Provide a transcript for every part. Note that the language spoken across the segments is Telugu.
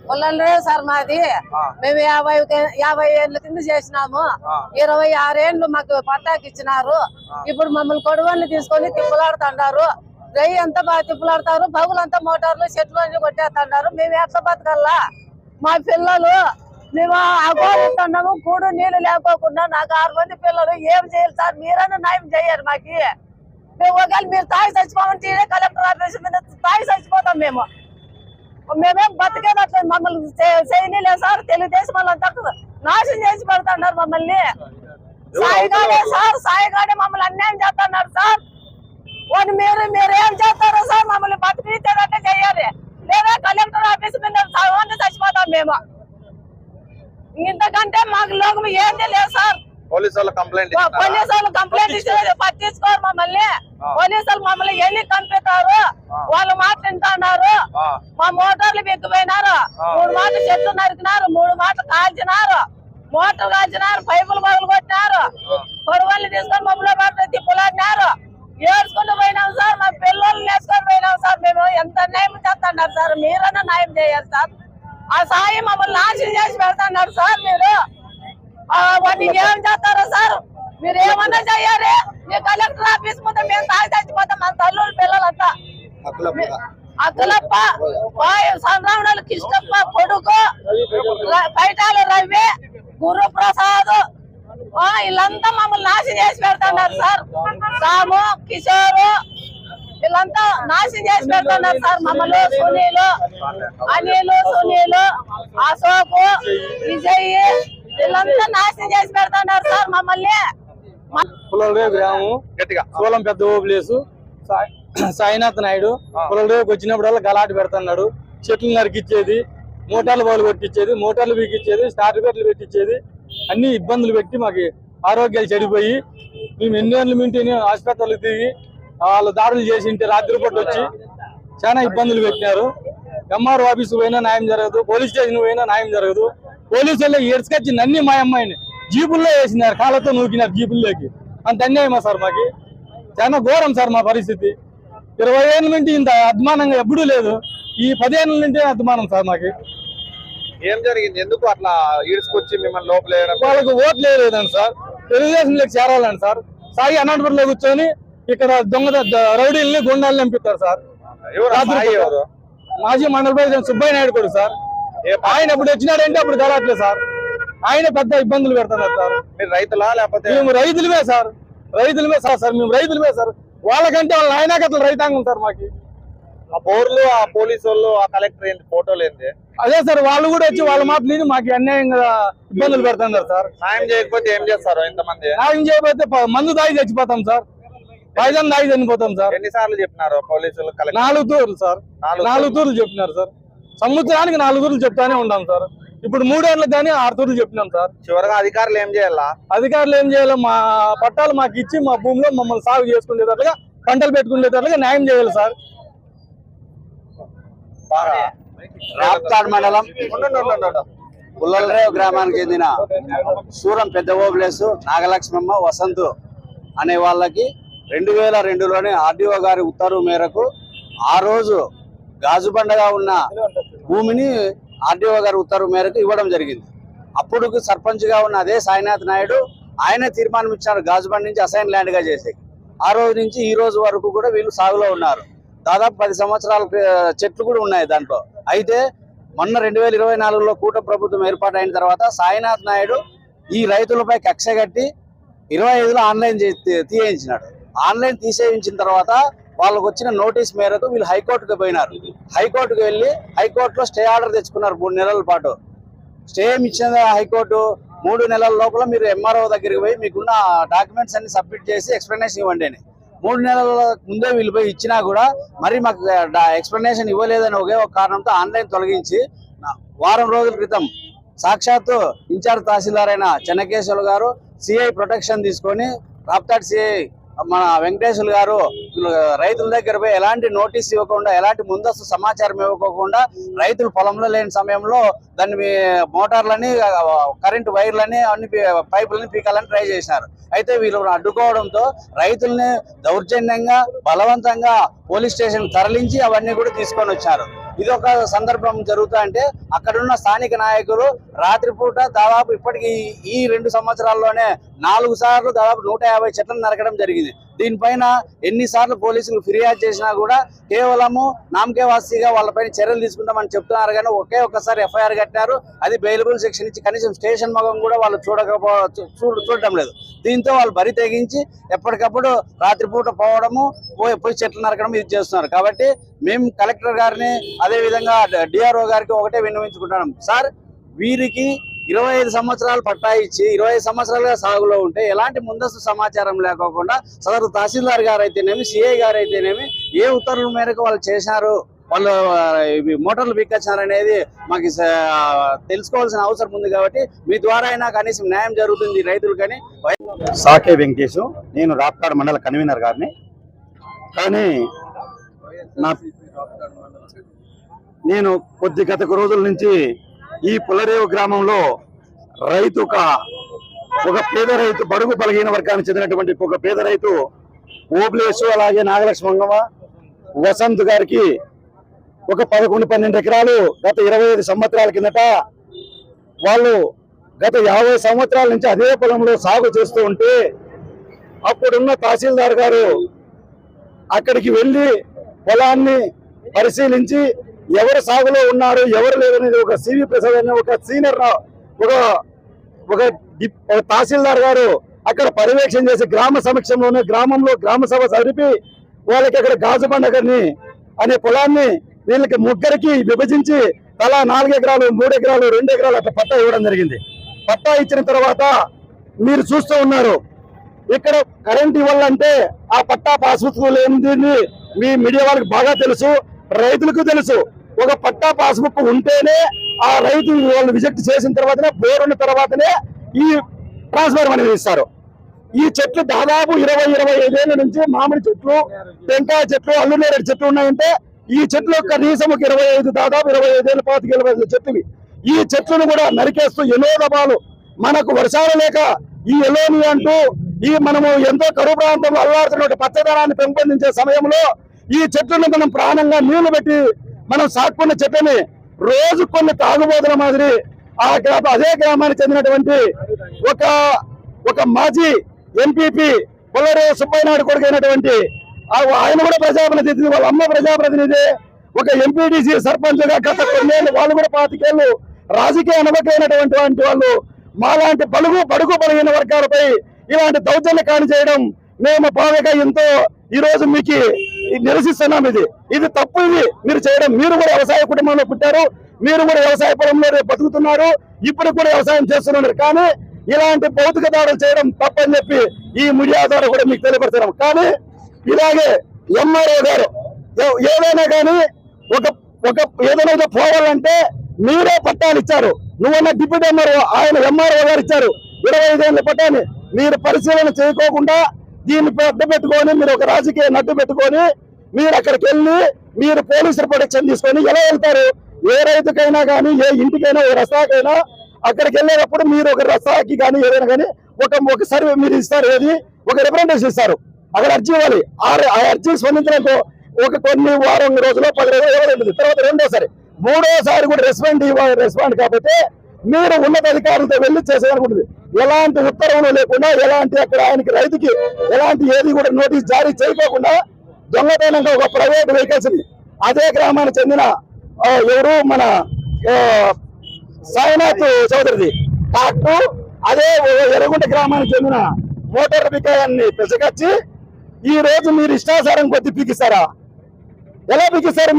పొలంలో సార్ మాది మేము 50 ఏళ్ళ కింద చేసినాము 26 ఏళ్ళు మాకు పట్టాకి ఇచ్చినారు ఇప్పుడు మమ్మల్ని కొడువల్ని తీసుకొని తిప్పులాడుతున్నారు రై అంతా బాగా తిప్పులాడతారు బగులంతా మోటార్లు చెట్లు అన్ని కొట్టేస్తున్నారు మేము ఎట్లా బతకల్లా మా పిల్లలు మేము అగోరుతున్నాము కూడు నీళ్లు లేకోకుండా నాకు 6 మంది పిల్లలు ఏం చేయాలి సార్ మీరన్నా న్యాయం చేయాలి మాకి మేము ఒకవేళ మీరు తాగి చచ్చిపోమంటే కలెక్టర్ ఆఫీస్ మీద తాగి చచ్చిపోతాం మేమేం బతికేదట్లేదు మమ్మల్ని చేయలేదు సార్ తెలుగుదేశం వాళ్ళంతా నాశనం చేసి పెడుతున్నారు మమ్మల్ని సాయిగాడే మమ్మల్ని అన్యాయం చేస్తున్నారు సార్ వాడు మీరేం చేస్తారో సార్ మమ్మల్ని బతికించేటట్టే చేయాలి లేదా కలెక్టర్ ఆఫీస్ మీద చచ్చిపోతాం మేము ఇంతకంటే మాకు లోకం ఏంది లేదు సార్ పోలీసు వాళ్ళు కంప్లైంట్ ఇచ్చేది పట్టించుకోరు మమ్మల్ని పోలీసులు మమ్మల్ని ఎన్ని కంపిస్తారు వాళ్ళు మాట్లాడుతున్నారు మా మోటార్లు బిగ్గిపోయినారు 3 మాటలు చెట్లు నరికినారు 3 మాటలు కాల్చినారు మోటార్ కాల్చినారు పైపులు పగలు కొట్టినారు పొడవల్ని తీసుకొని మమ్మల్ని మాట్లాడి తిప్పులాడినారు ఏడ్చుకుంటూ పోయినాం సార్ మా పిల్లల్ని వేసుకొని పోయినాం సార్ మేము ఎంత న్యాయం చేస్తున్నారు సార్ మీరన్నా న్యాయం చేయాలి సార్ ఆ సాయి మమ్మల్ని నాశనం చేసి పెడుతున్నారు సార్ మీరు వాటికి ఏం చేస్తారో సార్ మీరు ఏమన్నా చెయ్యాలి మీ కలెక్టర్ ఆఫీస్ ముందు మేము తాగి చచ్చిపోతాం మన తల్లుడు పిల్లలంతా అక్కలప్ప సంద్రావణాలు కృష్ణప్ప కొడుకు పైటాల రవి గురు ప్రసాద్ వీళ్ళంతా మమ్మల్ని నాశనం చేసి పెడుతున్నారు సార్ రాము కిషోర్ వీళ్ళంతా నాశనం చేసి పెడుతున్నారు సార్ మమ్మల్ని సునీలు అనిలు సునీలు అశోక్ విజయ్ వీళ్ళంతా నాశనం చేసి పెడుతున్నారు సార్ మమ్మల్ని పులరేవు గ్రామం సోలం పెద్ద ఓబులేసు సాయినాథ్ నాయుడు పులరేవుకి వచ్చినప్పుడల్లా గలాట పెడుతున్నాడు చెట్లు నరికిచ్చేది మోటార్లు బాలు కొట్టించేది మోటార్లు పీకిచ్చేది స్టార్ట్ పెట్లు పెట్టించేది అన్ని ఇబ్బందులు పెట్టి మాకు ఆరోగ్యాలు చెడిపోయి మేము ఎన్నేళ్ళు మింటిని ఆసుపత్రులకు తిరిగి వాళ్ళు దాడులు చేసి ఉంటే రాత్రిపూట వచ్చి చాలా ఇబ్బందులు పెట్టినారు ఎంఆర్ఓ ఆఫీసు పోయినా న్యాయం జరగదు పోలీస్ స్టేషన్ పోయినా న్యాయం జరగదు పోలీసు వాళ్ళు ఏడ్చుకొచ్చి నన్ని మా అమ్మాయిని జీపుల్లో వేసినారు కాళ్ళతో నూకినారు జీపుల్లోకి అంత అన్యాయమా సార్ మాకు చాలా ఘోరం సార్ మా పరిస్థితి 20 ఏళ్ళ నుండి ఇంత అద్మానంగా ఎప్పుడూ లేదు ఈ 10 ఏళ్ళ నుండి అద్మానం సార్ మాకు ఏం జరిగింది ఎందుకు అట్లా ఈడ్చుకొచ్చి మిమ్మల్ని లోపల వాళ్ళకు ఓట్లు వేయలేదండి సార్ తెలుగుదేశంలోకి చేరాలండి సార్ సాయి అనంతపురంలో కూర్చొని ఇక్కడ రౌడీల్ని గుండాలని నింపిస్తారు సార్ మాజీ మండల ప్రెసిడెంట్ సుబ్బయ్య నాయుడు కూడా సార్ ఆయన ఎప్పుడు వచ్చినాడంటే అప్పుడు గలాట్లేదు సార్ ఆయన పెద్ద ఇబ్బందులు పెడుతున్నారు సార్ మీరు రైతులా లేకపోతే మేము రైతులమే సార్ మేము రైతులమే సార్ వాళ్ళకంటే వాళ్ళ నాయనకతలు రైతాంగం సార్ మాకు ఆ బోర్లు ఆ పోలీసు వాళ్ళు ఆ కలెక్టర్ ఏంటి ఫోటోలు ఏంటి అదే సార్ వాళ్ళు కూడా వచ్చి వాళ్ళ మాటలు మాకు అన్యాయంగా ఇబ్బందులు పెడుతున్నారు సార్ న్యాయం చేయకపోతే ఏం చేస్తారు ఇంతమంది న్యాయం చేయకపోతే మందు దాగి చచ్చిపోతాం సార్ పాయిజన్ దాగి చనిపోతాం సార్ ఎన్నిసార్లు చెప్పినారు పోలీసులు 4 తూర్లు సార్ 4 తూర్లు చెప్పినారు సార్ సంవత్సరానికి 4 తూర్లు చెప్తానే ఉంటాం సార్ ఇప్పుడు 3 ఏళ్ళకి కానీ 6 తూర్లు చెప్పినాం సార్ చివరిగా అధికారులు ఏం చేయాలా మా పట్టాలు మాకు ఇచ్చి మా భూమిలో మమ్మల్ని సాగు చేసుకునేటట్లుగా పంటలు పెట్టుకునేటట్లుగా న్యాయం చేయాలి సార్ రాప్తాడ్ మండలం పుల్లలరేవు గ్రామానికి చెందిన సూరం పెద్ద ఓబులేసు నాగలక్ష్మమ్మ వసంతు అనే వాళ్ళకి 2002లోనే ఆర్డీఓ గారి ఉత్తర్వు మేరకు ఆ రోజు గాజుబండగా ఉన్న భూమిని ఆర్డీఓ గారి ఉత్తర్వు మేరకు ఇవ్వడం జరిగింది. అప్పుడు సర్పంచ్ గా ఉన్న అదే సాయినాథ్ నాయుడు ఆయన తీర్మానం ఇచ్చారు గాజుబండ నుంచి అసైన్ ల్యాండ్ గా చేసి. ఆ రోజు నుంచి ఈ రోజు వరకు కూడా వీళ్ళు సాగులో ఉన్నారు. దాదాపు 10 సంవత్సరాల చెట్లు కూడా ఉన్నాయి దాంట్లో. అయితే మొన్న 2024లో కూటమి ప్రభుత్వం ఏర్పాటైన తర్వాత సాయినాథ్ నాయుడు ఈ రైతులపై కక్ష కట్టి 25లో ఆన్లైన్ తీయించినాడు. ఆన్లైన్ తీసేయించిన తర్వాత వాళ్ళకు వచ్చిన నోటీస్ మేరకు వీళ్ళు హైకోర్టుకు పోయినారు. హైకోర్టుకు వెళ్ళి హైకోర్టులో స్టే ఆర్డర్ తెచ్చుకున్నారు 3 నెలల పాటు. స్టే ఇచ్చిన హైకోర్టు 3 నెలల లోపల మీరు ఎంఆర్ఓ దగ్గరికి పోయి మీకున్న డాక్యుమెంట్స్ అన్ని సబ్మిట్ చేసి ఎక్స్ప్లెనేషన్ ఇవ్వండి అని. 3 నెలల ముందే వీళ్ళు పోయి ఇచ్చినా కూడా మరి మాకు ఎక్స్ప్లెనేషన్ ఇవ్వలేదని ఒకే ఒక కారణంతో ఆన్లైన్ తొలగించి వారం రోజుల క్రితం సాక్షాత్తు ఇన్ఛార్జ్ తహసీల్దార్ అయిన చెన్నకేశ్వర గారు సిఐ ప్రొటెక్షన్ తీసుకొని రాప్తాడ్ సిఐ మన వెంకటేశ్వర గారు రైతుల దగ్గర పోయి ఎలాంటి నోటీస్ ఇవ్వకుండా ఎలాంటి ముందస్తు సమాచారం ఇవ్వకుండా రైతులు పొలంలో లేని సమయంలో దాన్ని మోటార్లని కరెంటు వైర్లని అన్ని పైపులని పీకాలని ట్రై చేసినారు. అయితే వీళ్ళు అడ్డుకోవడంతో రైతుల్ని దౌర్జన్యంగా బలవంతంగా పోలీస్ స్టేషన్ తరలించి అవన్నీ కూడా తీసుకొని వచ్చారు. ఇది ఒక సందర్భం జరుగుతా అంటే అక్కడున్న స్థానిక నాయకులు రాత్రిపూట దాదాపు ఇప్పటికీ ఈ 2 సంవత్సరాల్లోనే 4 సార్లు దాదాపు 150 చెట్లను నరకడం జరిగింది. దీనిపైన ఎన్నిసార్లు పోలీసులు ఫిర్యాదు చేసినా కూడా కేవలము నామకే వాసిగా వాళ్ళపైన చర్యలు తీసుకుంటామని చెప్తున్నారు. కానీ ఒకే ఒక్కసారి ఎఫ్ఐఆర్ కట్టారు. అది బెయిలబుల్ సెక్షన్ ఇచ్చి కనీసం స్టేషన్ మొగం కూడా వాళ్ళు చూడటం లేదు. దీంతో వాళ్ళు బరి తెగించి ఎప్పటికప్పుడు రాత్రిపూట పోవడము పోయి చెట్లు నరకడం ఇది చేస్తున్నారు. కాబట్టి మేము కలెక్టర్ గారిని అదే విధంగా డిఆర్ఓ గారికి ఒకటే విన్నవించుకుంటున్నాం. సార్, వీరికి 25 సంవత్సరాలు పట్టా ఇచ్చి 25 సంవత్సరాలుగా సాగులో ఉంటే ఎలాంటి ముందస్తు సమాచారం లేకోకుండా సదరు తహసీల్దార్ గారు అయితేనేమి, సిఐ గారు అయితేనేమి ఏ ఉత్తర్వుల మేరకు వాళ్ళు చేశారు, వాళ్ళు మోటార్లు బిక్కొచ్చారు అనేది మాకు తెలుసుకోవాల్సిన అవసరం ఉంది. కాబట్టి మీ ద్వారా అయినా కనీసం న్యాయం జరుగుతుంది రైతులకని. సాకే వెంకటేశు, నేను రాప్తాడు మండల కన్వీనర్ గారిని. కానీ నేను గత రోజుల నుంచి ఈ పుల్లరేవు గ్రామంలో రైతు ఒక పేద రైతు, బడుగు బలహీన వర్గానికి చెందినటువంటి ఒక పేద రైతు ఓబ్లేసు, అలాగే నాగలక్ష్మమ్మ, వసంత్ గారికి ఒక 11-12 ఎకరాలు గత 25 సంవత్సరాల కిందట వాళ్ళు గత 50 సంవత్సరాల నుంచి అదే పొలంలో సాగు చేస్తూ ఉంటే అప్పుడున్న తహసీల్దార్ గారు అక్కడికి వెళ్ళి పొలాన్ని పరిశీలించి ఎవరు సాగులో ఉన్నారు, ఎవరు లేదనేది ఒక సివి ప్రసాద్ అనే ఒక సీనియర్ ఒక తహసీల్దార్ గారు అక్కడ పర్యవేక్షణ చేసి గ్రామ సమక్షంలోనే గ్రామ సభ జరిపి వాళ్ళకి అక్కడ గాజుబండగర్ని అనే పొలాన్ని వీళ్ళకి ముగ్గురికి విభజించి తలా 4 ఎకరాలు, 3 ఎకరాలు, 2 ఎకరాలు అట్లా పట్టా ఇవ్వడం జరిగింది. పట్టా ఇచ్చిన తర్వాత మీరు చూస్తూ ఉన్నారు, ఇక్కడ కరెంట్ ఇవ్వాలంటే ఆ పట్టా పాస్బుక్లు ఏంది మీ మీడియా వాళ్ళకి బాగా తెలుసు, రైతులకు తెలుసు. ఒక పట్టా పాస్బుక్ ఉంటేనే ఆ రైతు వాళ్ళు విజిట్ చేసిన తర్వాతనే, బోర్ ఉన్న తర్వాతనే ఈ ట్రాన్స్ఫర్ అనేది ఇస్తారు. ఈ చెట్లు దాదాపు 20-25 ఏళ్ల నుంచి మామిడి చెట్లు, టెంకాయ చెట్లు, అల్లునేరేడు చెట్లు ఉన్నాయంటే ఈ చెట్లు కనీసం ఒక 25 దాదాపు 25 ఏళ్ళ 25 చెట్లు. ఈ చెట్లను కూడా నరికేస్తూ ఎన్నో దఫాలు మనకు వర్షాలు లేక ఈ ఎలోని అంటూ ఈ మనము ఎంతో కరువు ప్రాంతంలో అల్లాడుతున్న పచ్చదనాన్ని పెంపొందించే సమయంలో ఈ చెట్లను మనం ప్రాణంగా నీళ్లు పెట్టి మనం సాక్కున్న చెట్లని రోజు కొన్ని తాగుబోతుల మాదిరి అదే గ్రామానికి చెందినటువంటి ఒక మాజీ ఎంపీపీ పుల్లరేవు సుబ్బయ్యనాయుడు కొడుకైనటువంటి ఆయన కూడా ప్రజాప్రతినిధి, వాళ్ళ అమ్మ ప్రజాప్రతినిధి, ఒక ఎంపీటీసీ సర్పంచ్ గా గత కొన్నేళ్ళు వాళ్ళు కూడా 25 ఏళ్ళు రాజకీయ అనుభవమైనటువంటి వాళ్ళు మాలాంటి బడుగు బలహీన వర్గాలపై ఇలాంటి దౌర్జన్య కాని చేయడం మేము బాగా ఎంతో ఈ రోజు మీకు నిరసిస్తున్నాం. ఇది తప్పు. ఇది మీరు చేయడం. మీరు కూడా వ్యవసాయ కుటుంబంలో పుట్టారు, మీరు కూడా వ్యవసాయ పొలంలో బతుకుతున్నారు, ఇప్పుడు కూడా వ్యవసాయం చేస్తున్నారు. కానీ ఇలాంటి భౌతిక దాడులు చేయడం తప్పని చెప్పి ఈ మీడియా ద్వారా కూడా మీకు తెలియపరుస్తున్నాం. కానీ ఇలాగే ఎంఆర్ఓ గారు ఏదైనా కానీ ఏదైనా పోవాలంటే మీరే పట్టాలు ఇచ్చారు. నువ్వన్న డిప్యూటీ ఎంఆర్ఓ, ఆయన ఎంఆర్ఓ గారు ఇచ్చారు 25 ఏళ్ళ పట్టాన్ని. మీరు పరిశీలన చేయకోకుండా దీన్ని అడ్డు పెట్టుకొని, మీరు ఒక రాజకీయ నడ్డు పెట్టుకొని మీరు అక్కడికి వెళ్ళి మీరు పోలీసుల ప్రొటెక్షన్ తీసుకొని ఎలా వెళ్తారు? ఏ రైతుకైనా కానీ, ఏ ఇంటికైనా, ఏ రస్తాకైనా అక్కడికి వెళ్ళేటప్పుడు మీరు ఒక రస్తాకి కానీ ఏదైనా కానీ ఒక సర్వే మీరు ఇస్తారు, ఏది ఒక రిప్రజెంటేషన్ ఇస్తారు, అక్కడ అర్జీ ఇవ్వాలి. ఆ అర్జీ స్పందించడంతో ఒక కొన్ని వారం రోజులు 10 రోజులు ఇవ్వలేదు. తర్వాత రెండోసారి, మూడోసారి కూడా రెస్పాండ్ కాకపోతే మీరు ఉన్నత అధికారులతో వెళ్ళి చేసేయాలనుకుంటుంది. ఎలాంటి ఉత్తర్వులు లేకుండా, ఎలాంటి అక్కడ ఆయనకి రైతుకి ఎలాంటి ఏది కూడా నోటీస్ జారీ చేయకోకుండా దొంగతనంగా ఒక ప్రైవేట్ వెహికల్స్ ని అదే గ్రామానికి చెందిన ఎవరు మన సాయినాథ్ చౌదరిది ట్రాక్టర్, అదే ఎర్రగుంట గ్రామానికి చెందిన మోటార్ పికాయాన్ని పెసగచ్చి ఈ రోజు మీరు ఇష్టాసారం కొద్ది పీకిస్తారా? ఎలా పీకిస్తారు?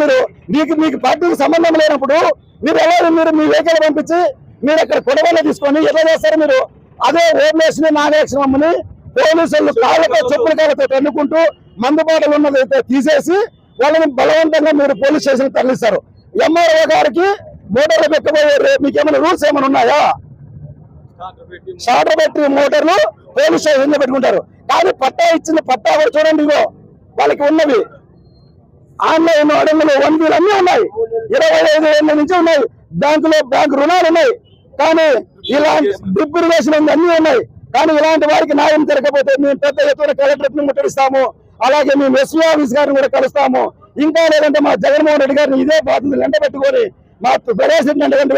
మీకు పార్టీకి సంబంధం లేనప్పుడు మీరు ఎలా మీ వెహికల్ పంపించి మీరు అక్కడ కొడవలు తీసుకొని ఎలా చేస్తారు? మీరు అదే ఓబ్లేస్ని, నాగలక్ష్మమ్మని పోలీసులు కాళ్ళతో చెప్పుల కాళ్ళతో తన్నుకుంటూ మందుబాటులు ఉన్నదైతే తీసేసి వాళ్ళని బలవంతంగా మీరు పోలీస్ స్టేషన్ తరలిస్తారు. ఎంఆర్ఓ గారికి మోటార్లు పెట్టబోయే మీకు ఏమైనా రూల్స్ ఏమైనా ఉన్నాయా? స్టార్టర్ పెట్టి మోటార్లు పోలీస్ స్టేషన్ పెట్టుకుంటారు. కానీ పట్టా ఇచ్చిన పట్టా కూడా చూడండి, ఇగో వాళ్ళకి ఉన్నవి ఆన్లైన్ అడుగులు 1 అన్నీ ఉన్నాయి, 25 ఏళ్ళ నుంచి ఉన్నాయి, బ్యాంకు రుణాలు ఉన్నాయి. కానీ ఇలాంటి డ్రిప్ ఇరిగేషన్ అన్నీ ఉన్నాయి. కానీ ఇలాంటి వారికి న్యాయం జరగకపోతే మేము పెద్ద ఎత్తున కలెక్టరేట్ ను ముట్టడిస్తాము. అలాగే మేము ఎస్వీ ఆఫీస్ గారిని కూడా కలుస్తాము. ఇంకా లేదంటే మా జగన్మోహన్ రెడ్డి గారిని ఇదే బాధ్యతలు వెంట పెట్టుకొని మా ప్రెసిడెంట్